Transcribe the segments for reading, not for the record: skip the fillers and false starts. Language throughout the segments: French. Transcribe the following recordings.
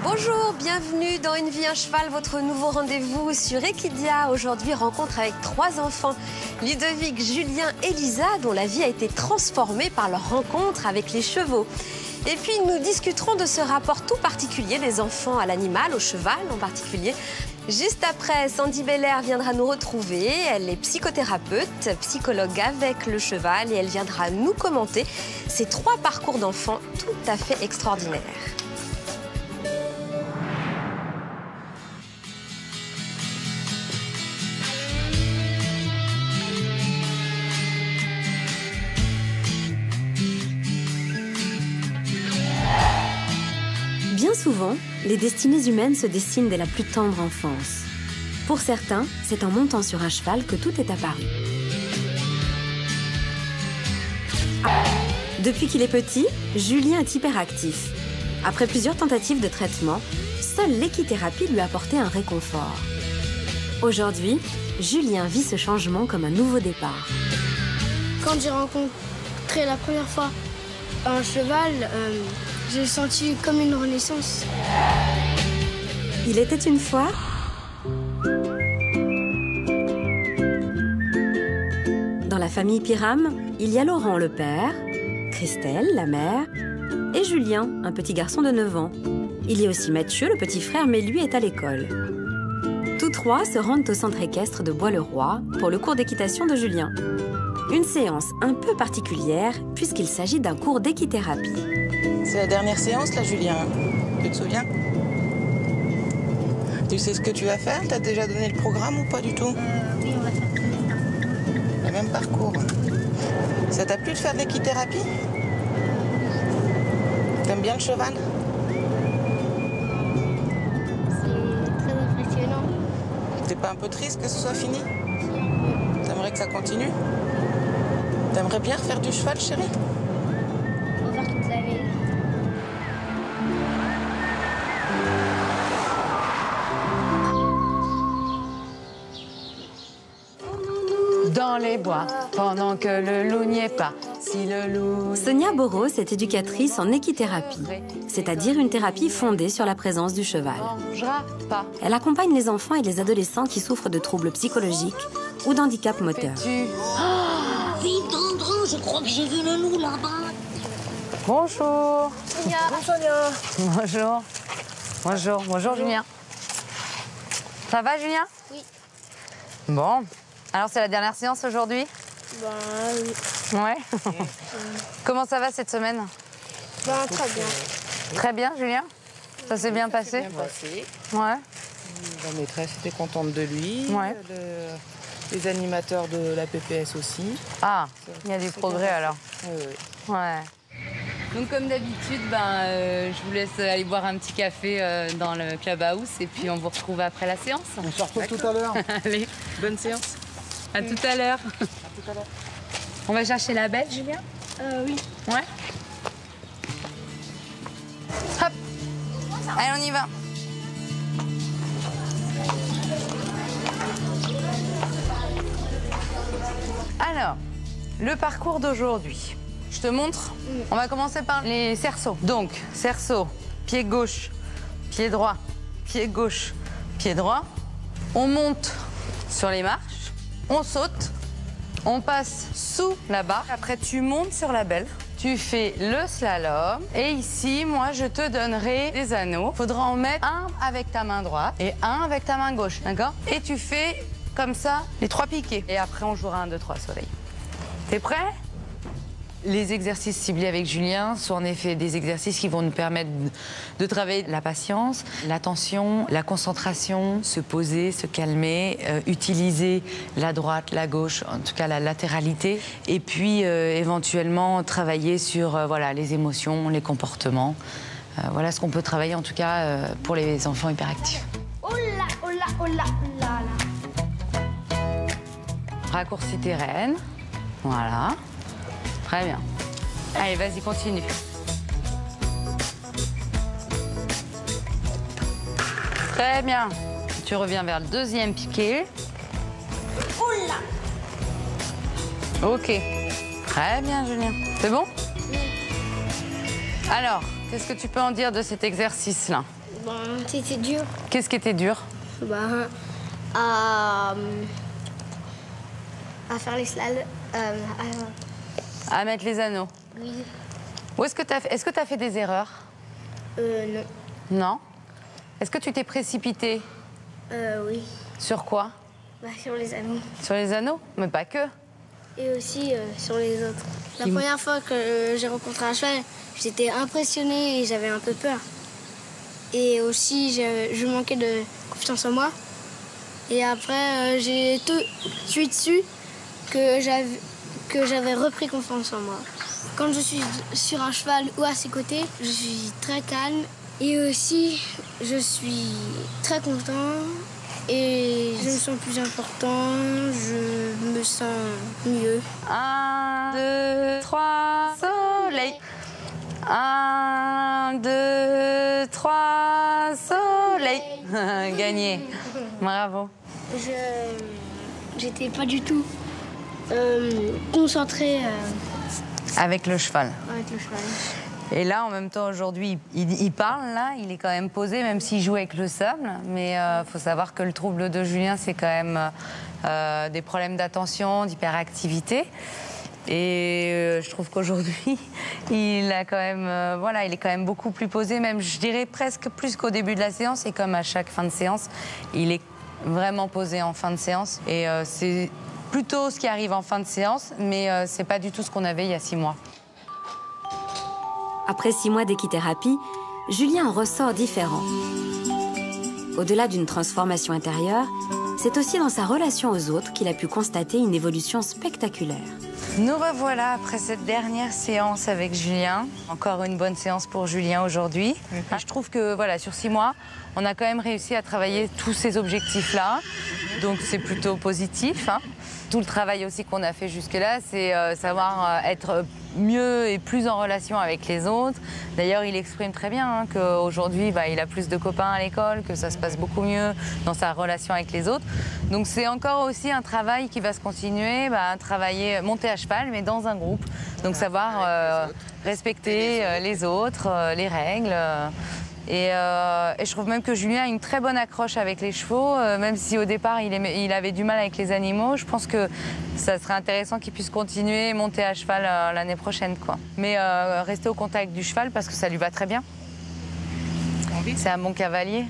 Bonjour, bienvenue dans Une vie, un cheval, votre nouveau rendez-vous sur Equidia. Aujourd'hui, rencontre avec 3 enfants, Ludovic, Julien et Lisa, dont la vie a été transformée par leur rencontre avec les chevaux. Et puis, nous discuterons de ce rapport tout particulier des enfants à l'animal, au cheval en particulier. Juste après, Sandy Belair viendra nous retrouver. Elle est psychothérapeute, psychologue avec le cheval et elle viendra nous commenter ces 3 parcours d'enfants tout à fait extraordinaires. Bien souvent, les destinées humaines se dessinent dès la plus tendre enfance. Pour certains, c'est en montant sur un cheval que tout est apparu. Depuis qu'il est petit, Julien est hyperactif. Après plusieurs tentatives de traitement, seule l'équithérapie lui a apporté un réconfort. Aujourd'hui, Julien vit ce changement comme un nouveau départ. Quand j'ai rencontré la première fois un cheval, j'ai senti comme une renaissance. Il était une fois dans la famille Pyram, il y a Laurent le père, Christelle la mère et Julien, un petit garçon de 9 ans. Il y a aussi Mathieu le petit frère, mais lui est à l'école. Tous 3 se rendent au centre équestre de Bois-le-Roi pour le cours d'équitation de Julien. Une séance un peu particulière puisqu'il s'agit d'un cours d'équithérapie. C'est la dernière séance, là, Julien. Tu te souviens? Tu sais ce que tu vas faire? T'as déjà donné le programme ou pas du tout? Oui, on va faire le même parcours. Ça t'a plu de faire de l'équithérapie? T'aimes bien le cheval? C'est très impressionnant. T'es pas un peu triste que ce soit fini? T'aimerais que ça continue? T'aimerais bien refaire du cheval, chérie? On va faire toute la vie. Dans les bois, pendant que le loup n'y est pas. Si le loup... Sonia Boros est éducatrice en équithérapie, c'est-à-dire une thérapie fondée sur la présence du cheval. Pas. Elle accompagne les enfants et les adolescents qui souffrent de troubles psychologiques ou d'handicap moteur. Vite, Andrew, je crois que j'ai vu le loup là-bas. Bonjour. Sonia. Bonjour. Bonjour. Bonjour, Julien. Ça va, Julien? Oui. Bon. Alors, c'est la dernière séance aujourd'hui? Ben oui. Ouais. Comment ça va cette semaine? Ben très bien. Très bien, Julien? Ça s'est bien passé? Bien passé. Ouais. La maîtresse était contente de lui. Ouais. Les animateurs de la PPS aussi. Ah, il y a du progrès alors. Oui. Ouais. Donc comme d'habitude, je vous laisse aller boire un petit café dans le clubhouse et puis on vous retrouve après la séance. On se retrouve tout à l'heure. Allez, Bonne séance. à tout à l'heure. On va chercher la bête, Julien? Oui. Ouais. Hop. Allez, on y va. Alors, le parcours d'aujourd'hui. Je te montre. On va commencer par les cerceaux. Donc, cerceau, pied gauche, pied droit, pied gauche, pied droit. On monte sur les marches, on saute, on passe sous la barre. Après, tu montes sur la belle. Tu fais le slalom. Et ici, moi, je te donnerai des anneaux. Il faudra en mettre un avec ta main droite et un avec ta main gauche, d'accord? Et tu fais comme ça les 3 piquets. Et après, on jouera 1, 2, 3 soleil. T'es prêt? Les exercices ciblés avec Julien sont en effet des exercices qui vont nous permettre de travailler la patience, l'attention, la concentration, se poser, se calmer, utiliser la droite, la gauche, en tout cas la latéralité, et puis éventuellement travailler sur voilà, les émotions, les comportements. Voilà ce qu'on peut travailler en tout cas pour les enfants hyperactifs. Oh là, oh là, oh là, oh là là. Raccourci tes rênes. Voilà. Très bien. Allez, vas-y, continue. Très bien. Tu reviens vers le 2e piqué. Oula! Ok. Très bien, Julien. C'est bon? Alors, qu'est-ce que tu peux en dire de cet exercice-là? C'était dur. Qu'est-ce qui était dur? À faire les slaloms. À mettre les anneaux. Oui. Est-ce que tu as fait des erreurs? Non. Non. Est-ce que tu t'es précipité? Oui. Sur quoi? Sur les anneaux. Sur les anneaux? Mais pas que. Et aussi sur les autres. La première fois que j'ai rencontré un cheval, j'étais impressionnée et j'avais un peu peur. Et aussi, je manquais de confiance en moi. Et après, j'ai tout de suite su que j'avais repris confiance en moi. Quand je suis sur un cheval ou à ses côtés, je suis très calme. Et aussi, je suis très content. Et je me sens plus important, je me sens mieux. 1, 2, 3, soleil. 1, 2, 3, soleil. Gagné. Bravo. J'étais pas du tout concentrée Avec le cheval. avec le cheval. Et là, en même temps, aujourd'hui, il parle, là, il est quand même posé, même s'il joue avec le sable. Mais il faut savoir que le trouble de Julien, c'est quand même des problèmes d'attention, d'hyperactivité. Et je trouve qu'aujourd'hui, il a quand même, il est quand même beaucoup plus posé, même, je dirais, presque plus qu'au début de la séance. Et comme à chaque fin de séance, il est vraiment posé en fin de séance. Et c'est plutôt ce qui arrive en fin de séance, mais c'est pas du tout ce qu'on avait il y a 6 mois. Après 6 mois d'équithérapie, Julien en ressort différent. Au-delà d'une transformation intérieure, c'est aussi dans sa relation aux autres qu'il a pu constater une évolution spectaculaire. Nous revoilà après cette dernière séance avec Julien. Encore une bonne séance pour Julien aujourd'hui. Je trouve que sur 6 mois, on a quand même réussi à travailler tous ces objectifs-là. Donc c'est plutôt positif. Tout le travail aussi qu'on a fait jusque-là, c'est savoir être mieux et plus en relation avec les autres. D'ailleurs, il exprime très bien qu'aujourd'hui, il a plus de copains à l'école, que ça se passe beaucoup mieux dans sa relation avec les autres. Donc c'est encore aussi un travail qui va se continuer, travailler, monter à cheval, mais dans un groupe. Donc savoir respecter les autres, les règles. Et je trouve même que Julien a une très bonne accroche avec les chevaux, même si au départ il avait du mal avec les animaux. Je pense que ça serait intéressant qu'il puisse continuer et monter à cheval l'année prochaine, quoi. Mais rester au contact du cheval parce que ça lui va très bien. C'est un bon cavalier.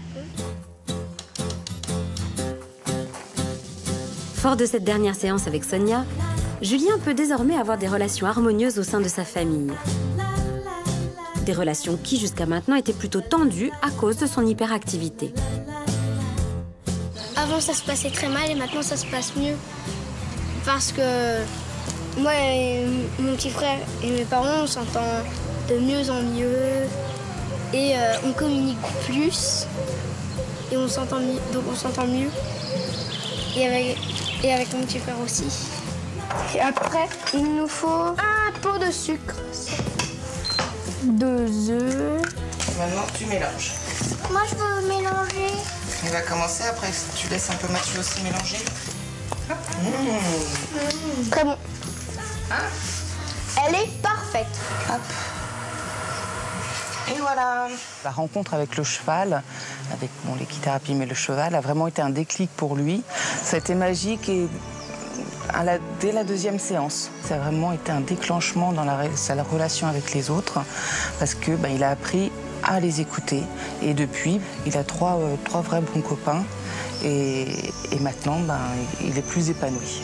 Fort de cette dernière séance avec Sonia, Julien peut désormais avoir des relations harmonieuses au sein de sa famille. Des relations qui, jusqu'à maintenant, étaient plutôt tendues à cause de son hyperactivité. Avant, ça se passait très mal et maintenant, ça se passe mieux. Parce que moi et mon petit frère et mes parents, on s'entend de mieux en mieux. Et on communique plus. Et on s'entend mieux. Donc, on s'entend mieux. Et avec mon petit frère aussi. Et après, il nous faut un pot de sucre. 2 œufs. Maintenant, tu mélanges. Moi, je veux mélanger. On va commencer, après tu laisses un peu Mathieu aussi mélanger. Très bon. Elle est parfaite. Hop. Et voilà. La rencontre avec le cheval, avec l'équithérapie, mais le cheval, a vraiment été un déclic pour lui. Ça a été magique et dès la 2e séance, ça a vraiment été un déclenchement dans sa relation avec les autres parce que il a appris à les écouter et depuis, il a trois vrais bons copains et maintenant, il est plus épanoui.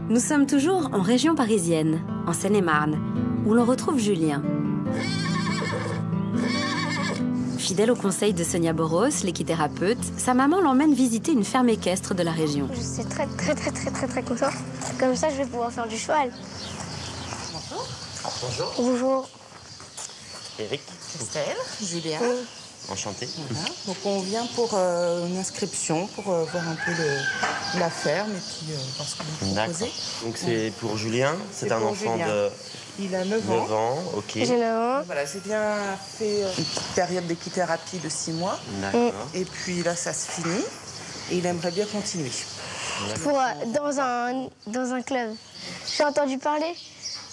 Nous sommes toujours en région parisienne, en Seine-et-Marne, où l'on retrouve Julien. Fidèle au conseil de Sonia Boros, l'équithérapeute, sa maman l'emmène visiter une ferme équestre de la région. Je suis très contente. Comme ça, je vais pouvoir faire du cheval. Bonjour. Bonjour. Bonjour. Eric. Estelle, Julien. Enchanté. Voilà. Donc on vient pour une inscription, pour voir un peu la ferme et puis voir ce qu'on peut proposer. Donc c'est pour Julien, c'est un pour enfant Julien. de Il a 9 ans. 9 ans, ok. J'ai 9 ans. Voilà, j'ai bien fait une petite période d'équithérapie de 6 mois. D'accord. Et puis là, ça se finit. Et il aimerait bien continuer. Dans un club. J'ai entendu parler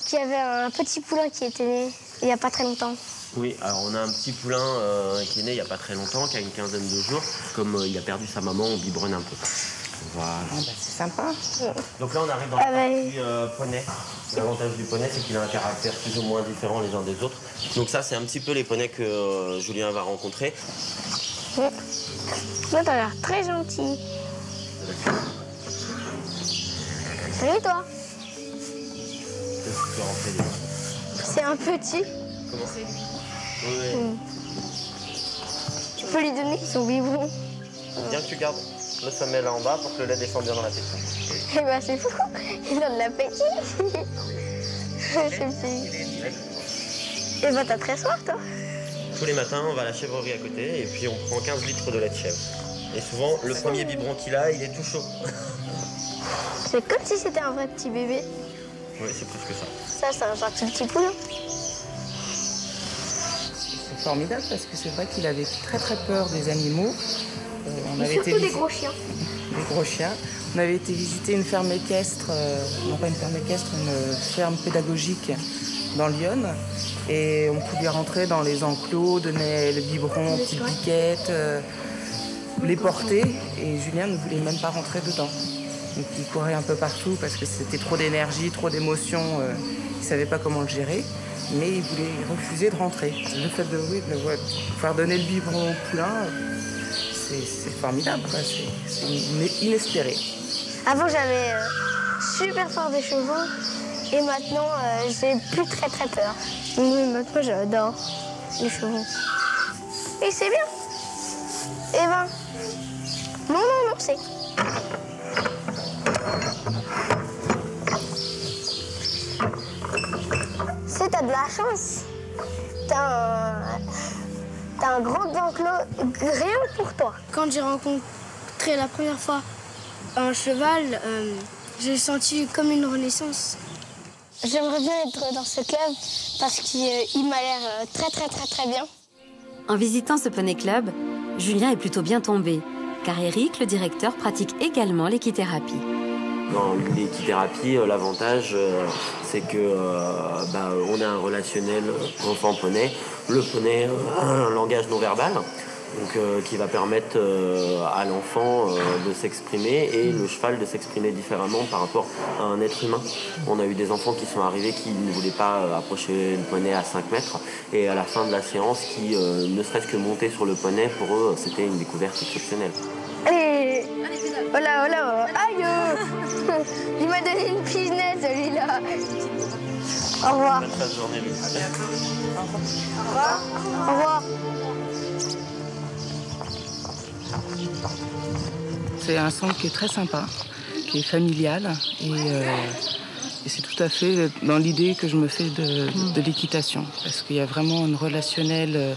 qu'il y avait un petit poulain qui était né il n'y a pas très longtemps. Oui, alors on a un petit poulain qui est né il n'y a pas très longtemps, qui a une quinzaine de jours. Comme il a perdu sa maman, on biberonne un peu. Voilà. Ah bah, c'est sympa. Donc là, on arrive dans la partie poney. L'avantage du poney, c'est qu'il a un caractère plus ou moins différent les uns des autres. Donc ça, c'est un petit peu les poneys que Julien va rencontrer. Toi, t'as l'air très gentil. Salut, toi. Qu'est-ce que tu peux rentrer déjà? C'est un petit. Comment c'est lui? Oui. Tu peux lui donner son biberon. Bien que tu gardes le femelle en bas pour que le lait descende bien dans la tétine. Eh ben, c'est fou. Il donne de l'appétit. C'est petit. Eh ben, t'as très soif, toi. Tous les matins, on va à la chèvrerie à côté et puis on prend 15 litres de lait de chèvre. Et souvent, le premier biberon qu'il a, il est tout chaud. C'est comme si c'était un vrai petit bébé. Oui, c'est presque ça. Ça, c'est un gentil petit poulain. C'est formidable parce que c'est vrai qu'il avait très très peur des animaux. Surtout des gros chiens. Des gros chiens. On avait été visiter une ferme équestre, non pas une ferme équestre, une ferme pédagogique dans Lyon. Et on pouvait rentrer dans les enclos, donner le biberon aux petites piquettes, les porter. Et Julien ne voulait même pas rentrer dedans. Donc il courait un peu partout parce que c'était trop d'énergie, trop d'émotions. Il ne savait pas comment le gérer. Mais il refusait de rentrer. Le fait de pouvoir donner le biberon au poulain, c'est formidable, quoi. C'est inespéré. Avant, j'avais super peur des chevaux. Et maintenant, j'ai plus très très peur. Mais maintenant, j'adore les chevaux. Et c'est bien. Eh ben, non, c'est... C'est t'as de la chance. T'as un grand enclos rien pour toi. Quand j'ai rencontré la première fois un cheval, j'ai senti comme une renaissance. J'aimerais bien être dans ce club parce qu'il m'a l'air très bien. En visitant ce poney club, Julien est plutôt bien tombé, car Eric, le directeur, pratique également l'équithérapie. Dans l'équithérapie, l'avantage, c'est que on a un relationnel enfant-poney. Le poney a un langage non verbal, donc, qui va permettre à l'enfant de s'exprimer et le cheval de s'exprimer différemment par rapport à un être humain. On a eu des enfants qui sont arrivés qui ne voulaient pas approcher le poney à 5 mètres et à la fin de la séance, qui ne serait-ce que monter sur le poney, pour eux, c'était une découverte exceptionnelle. Allez, voilà, aïe. Il m'a donné une pinette, celui-là. Au revoir. Bonne journée, Lucie. À bientôt. Au revoir. C'est un centre qui est très sympa, qui est familial et c'est tout à fait dans l'idée que je me fais de l'équitation, parce qu'il y a vraiment un relationnel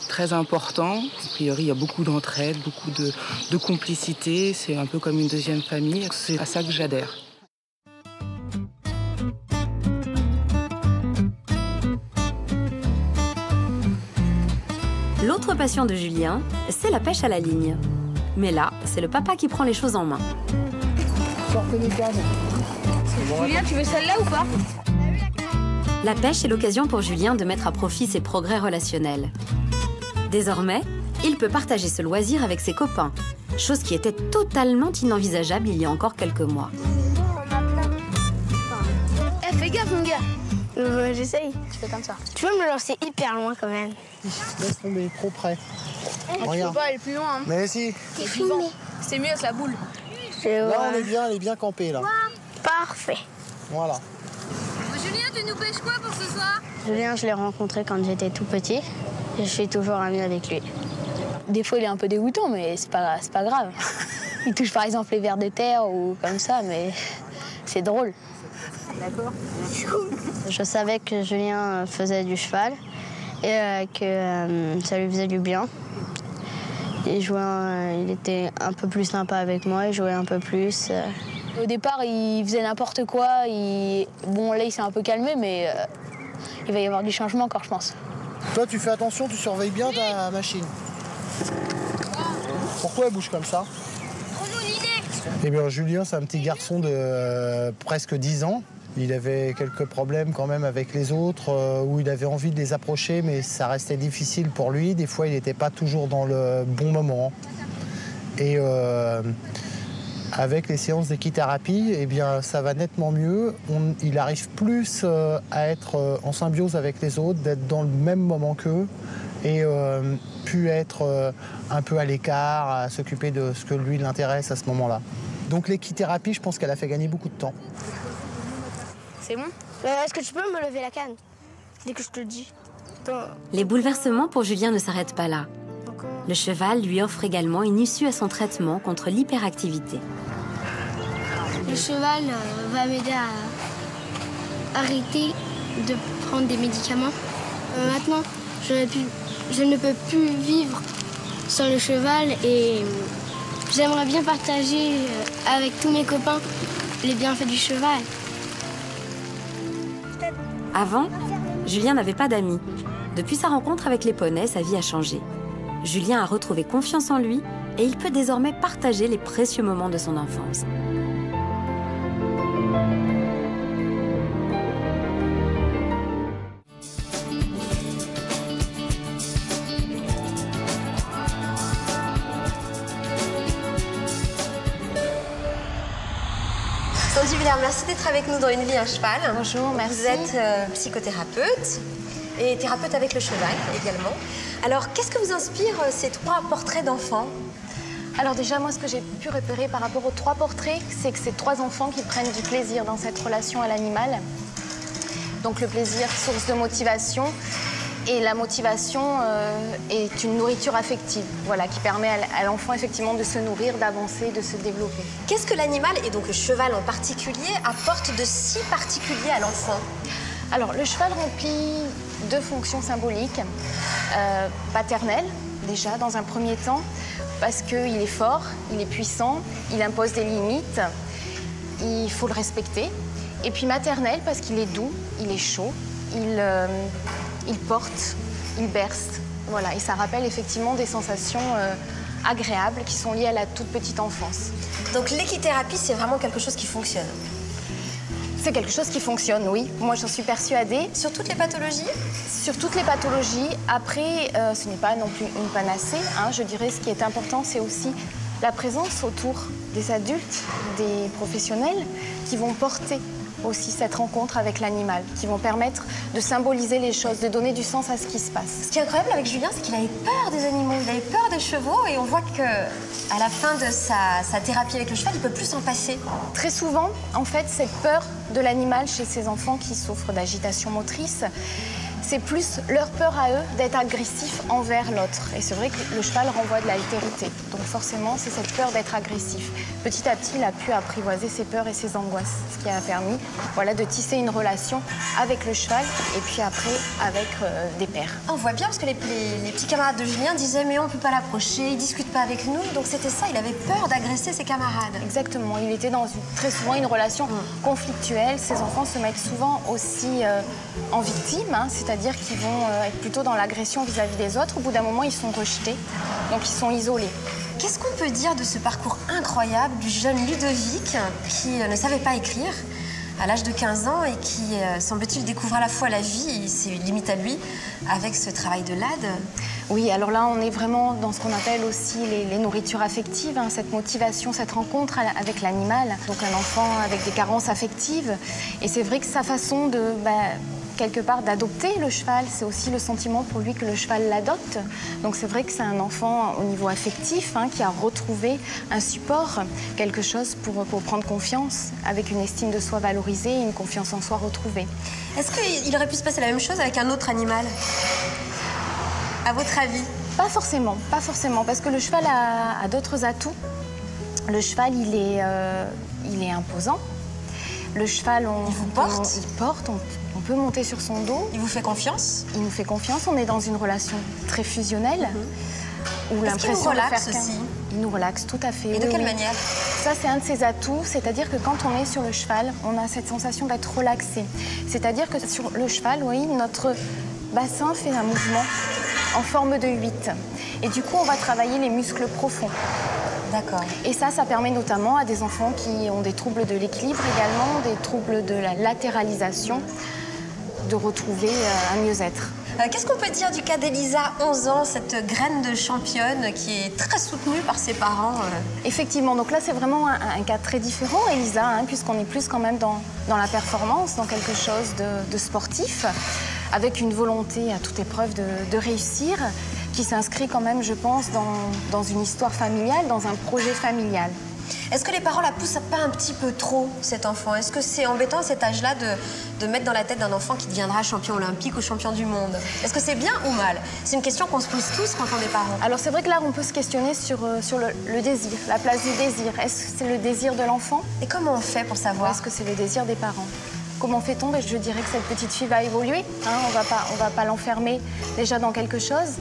très important. A priori, il y a beaucoup d'entraide, beaucoup de complicité. C'est un peu comme une deuxième famille. C'est à ça que j'adhère. L'autre passion de Julien, c'est la pêche à la ligne. Mais là, c'est le papa qui prend les choses en main. Sortez les cannes. Julien, tu veux celle-là ou pas? La pêche est l'occasion pour Julien de mettre à profit ses progrès relationnels. Désormais, il peut partager ce loisir avec ses copains, chose qui était totalement inenvisageable il y a encore quelques mois. Fais gaffe, mon gars. J'essaye. Tu fais comme ça. Tu veux me lancer hyper loin quand même? Laisse tomber, trop près. Regarde. Tu peux pas aller plus loin. Hein. Mais si. T'es filmé. C'est mieux avec la boule. Là, on est bien, elle est bien campée, là. Parfait. Voilà. Julien, tu nous pêches quoi pour ce soir? Julien, je l'ai rencontré quand j'étais tout petit. Et je suis toujours amie avec lui. Des fois, il est un peu dégoûtant, mais c'est pas grave. Il touche par exemple les vers de terre ou comme ça, mais c'est drôle. D'accord. Je savais que Julien faisait du cheval et que ça lui faisait du bien. Il était un peu plus sympa avec moi, il jouait un peu plus. Au départ, il faisait n'importe quoi. Bon, là, il s'est un peu calmé, mais il va y avoir du changement encore, je pense. Toi, tu fais attention, tu surveilles bien ta machine. Pourquoi elle bouge comme ça? Eh bien, Julien, c'est un petit garçon de presque 10 ans. Il avait quelques problèmes quand même avec les autres, où il avait envie de les approcher, mais ça restait difficile pour lui. Des fois, il n'était pas toujours dans le bon moment. Et avec les séances d'équithérapie, eh bien, ça va nettement mieux. Il arrive plus à être en symbiose avec les autres, d'être dans le même moment qu'eux, et pu être un peu à l'écart, à s'occuper de ce que lui l'intéresse à ce moment-là. Donc l'équithérapie, je pense qu'elle a fait gagner beaucoup de temps. C'est bon? Est-ce que tu peux me lever la canne dès que je te le dis? Les bouleversements pour Julien ne s'arrêtent pas là. Le cheval lui offre également une issue à son traitement contre l'hyperactivité. Le cheval va m'aider à arrêter de prendre des médicaments. Maintenant, je ne peux plus vivre sans le cheval et j'aimerais bien partager avec tous mes copains les bienfaits du cheval. Avant, Julien n'avait pas d'amis. Depuis sa rencontre avec les poneys, sa vie a changé. Julien a retrouvé confiance en lui et il peut désormais partager les précieux moments de son enfance. Sandy Villers, merci d'être avec nous dans Une vie, un cheval. Bonjour, merci. Vous êtes psychothérapeute et thérapeute avec le cheval également. Alors, qu'est-ce que vous inspire ces 3 portraits d'enfants? Alors déjà, moi, ce que j'ai pu repérer par rapport aux 3 portraits, c'est que c'est 3 enfants qui prennent du plaisir dans cette relation à l'animal. Donc le plaisir, source de motivation. Et la motivation est une nourriture affective, voilà, qui permet à l'enfant effectivement de se nourrir, d'avancer, de se développer. Qu'est-ce que l'animal, et donc le cheval en particulier, apporte de si particulier à l'enfant? Alors, le cheval remplit 2 fonctions symboliques. Paternelle, déjà, dans un premier temps, parce qu'il est fort, il est puissant, il impose des limites, il faut le respecter. Et puis maternelle, parce qu'il est doux, il est chaud, il porte, il berce. Voilà, et ça rappelle effectivement des sensations agréables qui sont liées à la toute petite enfance. Donc l'équithérapie, c'est vraiment quelque chose qui fonctionne? C'est quelque chose qui fonctionne, oui. Moi, j'en suis persuadée. Sur toutes les pathologies? Sur toutes les pathologies. Après, ce n'est pas non plus une panacée. Hein. Je dirais ce qui est important, c'est aussi la présence autour des adultes, des professionnels qui vont porter aussi cette rencontre avec l'animal, qui vont permettre de symboliser les choses, de donner du sens à ce qui se passe. Ce qui est incroyable avec Julien, c'est qu'il avait peur des animaux, il avait peur des chevaux, et on voit qu'à la fin de sa thérapie avec le cheval, il ne peut plus s'en passer. Très souvent, en fait, cette peur de l'animal chez ces enfants qui souffrent d'agitation motrice, c'est plus leur peur à eux d'être agressifs envers l'autre. Et c'est vrai que le cheval renvoie de l'altérité. Donc forcément, c'est cette peur d'être agressif. Petit à petit, il a pu apprivoiser ses peurs et ses angoisses, ce qui a permis, voilà, de tisser une relation avec le cheval et puis après avec des pairs. On voit bien parce que les petits camarades de Julien disaient mais on ne peut pas l'approcher, il ne discute pas avec nous. Donc c'était ça, il avait peur d'agresser ses camarades. Exactement, il était dans très souvent une relation conflictuelle. Ces enfants se mettent souvent aussi en victime, hein, c'est-à-dire qu'ils vont être plutôt dans l'agression vis-à-vis des autres. Au bout d'un moment, ils sont rejetés, donc ils sont isolés. Qu'est-ce qu'on peut dire de ce parcours incroyable du jeune Ludovic qui ne savait pas écrire à l'âge de 15 ans et qui, semble-t-il, découvre à la fois la vie et ses limites à lui avec ce travail de l'AD? Oui, alors là, on est vraiment dans ce qu'on appelle aussi les nourritures affectives, hein, cette motivation, cette rencontre avec l'animal. Donc un enfant avec des carences affectives. Et c'est vrai que sa façon de... quelque part d'adopter le cheval, c'est aussi le sentiment pour lui que le cheval l'adopte. Donc c'est vrai que c'est un enfant au niveau affectif, hein, qui a retrouvé un support, quelque chose pour prendre confiance, avec une estime de soi valorisée et une confiance en soi retrouvée. Est-ce qu'il aurait pu se passer la même chose avec un autre animal, à votre avis? Pas forcément, parce que le cheval a d'autres atouts. Le cheval, il est imposant. Le cheval, il porte. Il porte, on peut monter sur son dos. Il vous fait confiance? Il nous fait confiance. On est dans une relation très fusionnelle. Où l'impression de faire aussi. Il nous relaxe, tout à fait. Et de quelle manière? Ça, c'est un de ses atouts, c'est-à-dire que quand on est sur le cheval, on a cette sensation d'être relaxé. C'est-à-dire que sur le cheval, oui, notre bassin fait un mouvement en forme de 8. Et du coup, on va travailler les muscles profonds. D'accord. Et ça permet notamment à des enfants qui ont des troubles de l'équilibre également, des troubles de la latéralisation, de retrouver un mieux-être. Qu'est-ce qu'on peut dire du cas d'Elisa, 11 ans, cette graine de championne qui est très soutenue par ses parents? Effectivement, donc là c'est vraiment un cas très différent, Elisa, hein, puisqu'on est plus quand même dans la performance, dans quelque chose de sportif, avec une volonté à toute épreuve de réussir, qui s'inscrit quand même, je pense, dans une histoire familiale, dans un projet familial. Est-ce que les parents la poussent pas un petit peu trop, cet enfant? Est-ce que c'est embêtant à cet âge-là de mettre dans la tête d'un enfant qui deviendra champion olympique ou champion du monde? Est-ce que c'est bien ou mal? C'est une question qu'on se pose tous quand on est parents. Alors c'est vrai que là, on peut se questionner sur le désir, la place du désir. Est-ce que c'est le désir de l'enfant? Et comment on fait pour savoir? Est-ce que c'est le désir des parents? Comment fait-on? Je dirais que cette petite fille va évoluer. Hein, on va pas l'enfermer déjà dans quelque chose.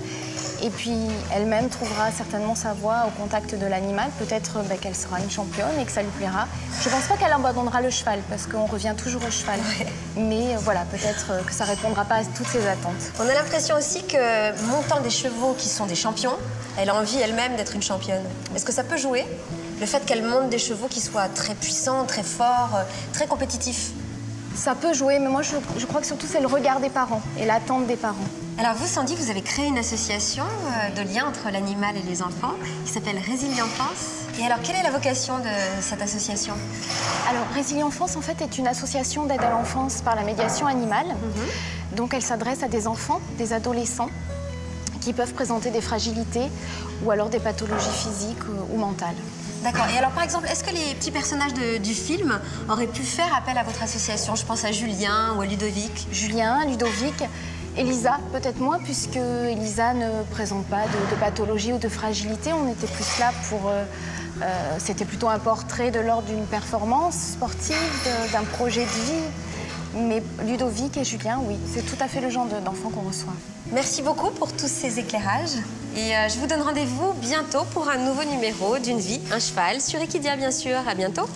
Et puis, elle-même trouvera certainement sa voie au contact de l'animal. Peut-être qu'elle sera une championne et que ça lui plaira. Je ne pense pas qu'elle abandonnera le cheval, parce qu'on revient toujours au cheval. Ouais. Mais voilà, peut-être que ça ne répondra pas à toutes ses attentes. On a l'impression aussi que, montant des chevaux qui sont des champions, elle a envie elle-même d'être une championne. Est-ce que ça peut jouer? Le fait qu'elle monte des chevaux qui soient très puissants, très forts, très compétitifs? Ça peut jouer, mais moi je crois que surtout c'est le regard des parents et l'attente des parents. Alors vous, Sandy, vous avez créé une association de lien entre l'animal et les enfants qui s'appelle Résilienfance. Et alors, quelle est la vocation de cette association? Alors, Résilienfance, en fait, est une association d'aide à l'enfance par la médiation animale. Donc, elle s'adresse à des enfants, des adolescents qui peuvent présenter des fragilités ou alors des pathologies physiques ou mentales. D'accord. Et alors, par exemple, est-ce que les petits personnages du film auraient pu faire appel à votre association? Je pense à Julien ou à Ludovic. Julien, Ludovic, Elisa, peut-être moins, puisque Elisa ne présente pas de pathologie ou de fragilité. On était plus là pour... c'était plutôt un portrait de l'ordre d'une performance sportive, d'un projet de vie. Mais Ludovic et Julien, oui, c'est tout à fait le genre d'enfant qu'on reçoit. Merci beaucoup pour tous ces éclairages. Et je vous donne rendez-vous bientôt pour un nouveau numéro d'Une vie, un cheval, sur Equidia, bien sûr. À bientôt.